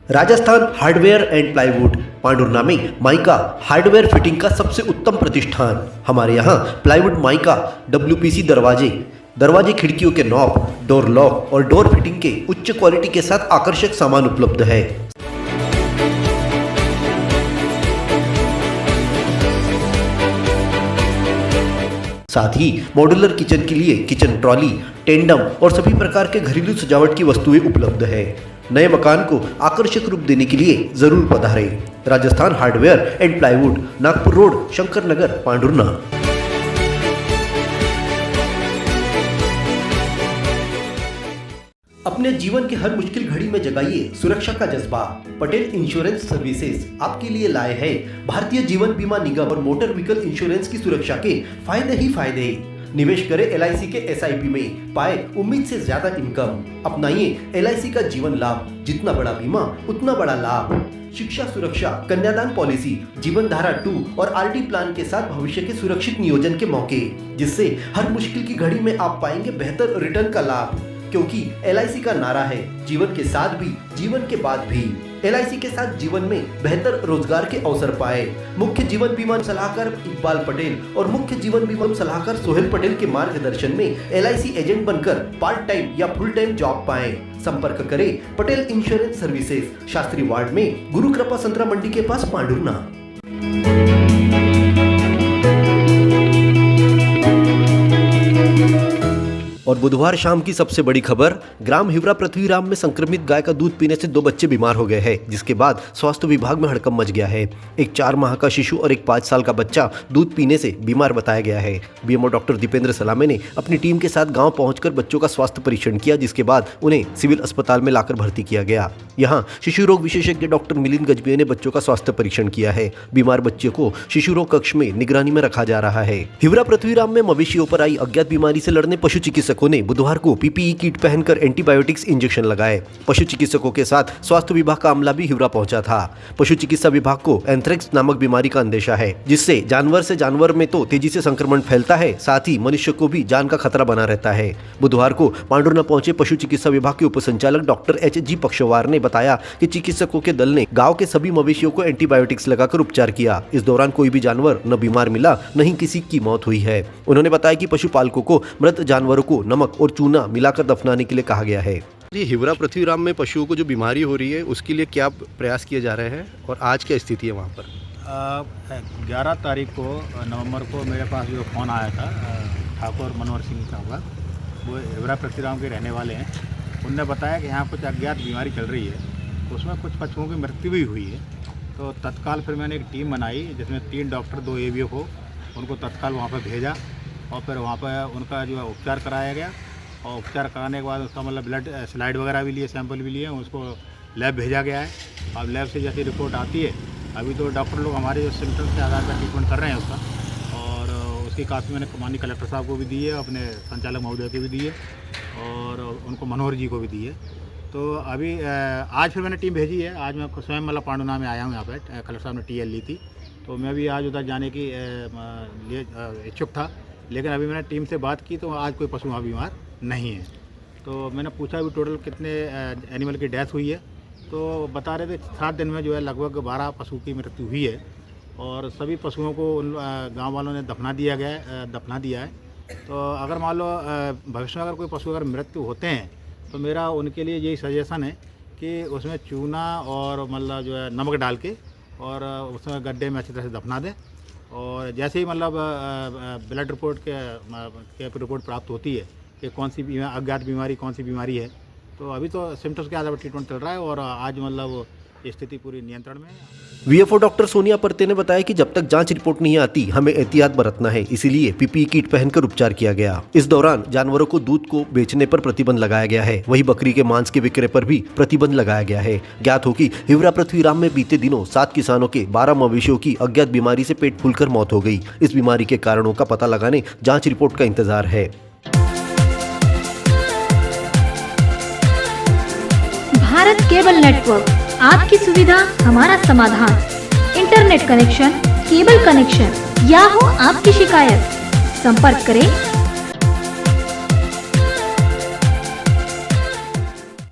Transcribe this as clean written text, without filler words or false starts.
Rajasthan hardware and plywood Pandhurna में mica hardware fitting का सबसे उत्तम प्रतिष्ठान। हमारे यहाँ प्लाईवुड, माइका, WPC दरवाजे खिड़कियों के नॉब, डोर लॉक और डोर फिटिंग के उच्च क्वालिटी के साथ आकर्षक सामान उपलब्ध है। साथ ही मॉड्यूलर किचन के लिए किचन ट्रॉली, टेंडम और सभी प्रकार के घरेलू सजावट की वस्तुएं उपलब्ध है। नए मकान को आकर्षक रूप देने के लिए जरूर पधारें। Rajasthan hardware and plywood, Nagpur road, Shankar Nagar, Pandhurna. अपने जीवन के हर मुश्किल घड़ी में जगाइए सुरक्षा का जज्बा। पटेल इंश्योरेंस सर्विसेज आपके लिए लाए हैं भारतीय जीवन बीमा निगम और मोटर व्हीकल इंश्योरेंस की सुरक्षा के फायदे ही फायदे। निवेश करें LIC के SIP में, पाए उम्मीद से ज्यादा इनकम। अपनाइए LIC का जीवन लाभ, जितना बड़ा बीमा उतना बड़ा लाभ। शिक्षा सुरक्षा, कन्यादान पॉलिसी, जीवन धारा 2 और RD प्लान के साथ भविष्य के सुरक्षित नियोजन के मौके, जिससे हर मुश्किल की घड़ी में आप पाएंगे बेहतर रिटर्न का लाभ। क्योंकि LIC का नारा है जीवन के साथ भी, जीवन के बाद भी। LIC के साथ जीवन में बेहतर रोजगार के अवसर पाए। मुख्य जीवन बीमा सलाहकार इकबाल पटेल और मुख्य जीवन बीमा सलाहकार सोहेल पटेल के मार्गदर्शन में LIC एजेंट बनकर पार्ट टाइम या फुल टाइम जॉब पाएं। संपर्क करें Patel insurance services, Shastri ward में, गुरु कृपा संतरा मंडी के पास, पांडुर्ना। और बुधवार शाम की सबसे बड़ी खबर, ग्राम हिवरा पृथ्वीराम में संक्रमित गाय का दूध पीने से 2 बच्चे बीमार हो गए हैं, जिसके बाद स्वास्थ्य विभाग में हड़कंप मच गया है। एक 4 माह का शिशु और एक 5 साल का बच्चा दूध पीने से बीमार बताया गया है। BMO डॉक्टर दीपेंद्र सलामे ने अपनी टीम के साथ गांव पहुंचकर बच्चों का स्वास्थ्य परीक्षण किया, जिसके बाद उन्हें सिविल अस्पताल में लाकर भर्ती किया गया। यहाँ शिशु रोग विशेषज्ञ डॉक्टर मिलिंद गजबिये ने बच्चों का स्वास्थ्य परीक्षण किया है। बीमार बच्चे को शिशु रोग कक्ष में निगरानी में रखा जा रहा है। हिवरा पृथ्वीराम में मवेशियों पर आई अज्ञात बीमारी से लड़ने पशु चिकित्सकों ने बुधवार को PPE किट पहनकर एंटीबायोटिक्स इंजेक्शन लगाए। पशु चिकित्सकों के साथ स्वास्थ्य विभाग का अमला भी हिवरा पहुंचा था। पशु चिकित्सा विभाग को एंथ्रेक्स नामक बीमारी का अंदेशा है, जिससे जानवर से जानवर में तो तेजी से संक्रमण फैलता है, साथ ही मनुष्य को भी जान का खतरा बना रहता है। बुधवार को पांडुर्ना पहुंचे पशु चिकित्सा विभाग के उपसंचालक डॉक्टर HG पक्षवार ने बताया कि चिकित्सकों के दल ने गाँव के सभी मवेशियों को एंटीबायोटिक्स लगाकर उपचार किया। इस दौरान कोई भी जानवर न बीमार मिला, न ही किसी की मौत हुई है। उन्होंने बताया कि पशुपालकों को मृत जानवरों को नमक और चूना मिलाकर दफनाने के लिए कहा गया है। ये हिवरा पृथ्वीराम में पशुओं को जो बीमारी हो रही है, उसके लिए क्या प्रयास किए जा रहे हैं और आज क्या स्थिति है वहाँ पर? 11 तारीख को नवंबर को मेरे पास जो फ़ोन आया था ठाकुर मनोहर सिंह साहब, वो हिवरा पृथ्वीराम के रहने वाले हैं। उनने बताया कि यहाँ कुछ अज्ञात बीमारी चल रही है, उसमें कुछ पशुओं की मृत्यु भी हुई है। तो तत्काल फिर मैंने एक टीम बनाई, जिसमें 3 डॉक्टर, 2 AVO को, उनको तत्काल वहाँ पर भेजा और फिर वहाँ पर उनका जो है उपचार कराया गया। और उपचार कराने के बाद उसका मतलब ब्लड स्लाइड वगैरह भी लिए, सैंपल भी लिए, उसको लैब भेजा गया है। अब लैब से जैसी रिपोर्ट आती है, अभी तो डॉक्टर लोग हमारे जो सिम्टम्स के आधार पर ट्रीटमेंट कर रहे हैं उसका, और उसकी काफ़ी मैंने माननीय कलेक्टर साहब को भी दी है, अपने संचालक महोदय को भी दी है और उनको मनोहर जी को भी दी है। तो अभी आज फिर मैंने टीम भेजी है। आज मैं स्वयं मतलब पांडुर्ना में आया हूँ, यहाँ पर कलेक्टर साहब ने TL ली थी, तो मैं भी आज उधर जाने की लिए इच्छुक था। लेकिन अभी मैंने टीम से बात की तो आज कोई पशु वहाँ बीमार नहीं है। तो मैंने पूछा भी टोटल कितने एनिमल की डेथ हुई है, तो बता रहे थे 7 दिन में जो है लगभग 12 पशु की मृत्यु हुई है और सभी पशुओं को उन गाँव वालों ने दफना दिया है। तो अगर मान लो भविष्य में अगर कोई पशु अगर मृत्यु होते हैं, तो मेरा उनके लिए यही सजेशन है कि उसमें चूना और मतलब जो है नमक डाल के और उसमें गड्ढे में अच्छी तरह से दफना दें। और जैसे ही मतलब ब्लड रिपोर्ट के रिपोर्ट प्राप्त होती है कि कौन सी अज्ञात बीमारी कौन सी बीमारी है, तो अभी तो सिम्टम्स के आधार पर ट्रीटमेंट चल रहा है और आज मतलब स्थिति पूरी नियंत्रण में है। VFO डॉक्टर सोनिया परते ने बताया कि जब तक जांच रिपोर्ट नहीं आती, हमें एहतियात बरतना है, इसीलिए PPE किट पहनकर उपचार किया गया। इस दौरान जानवरों को दूध को बेचने पर प्रतिबंध लगाया गया है, वहीं बकरी के मांस के विक्रय पर भी प्रतिबंध लगाया गया है। ज्ञात हो कि हिवरा पृथ्वीराम में बीते दिनों 7 किसानों के 12 मवेशियों की अज्ञात बीमारी से पेट फूलकर मौत हो गई। इस बीमारी के कारणों का पता लगाने जाँच रिपोर्ट का इंतजार है। भारत केबल नेटवर्क, आपकी सुविधा हमारा समाधान। इंटरनेट कनेक्शन, केबल कनेक्शन या हो आपकी शिकायत, संपर्क करें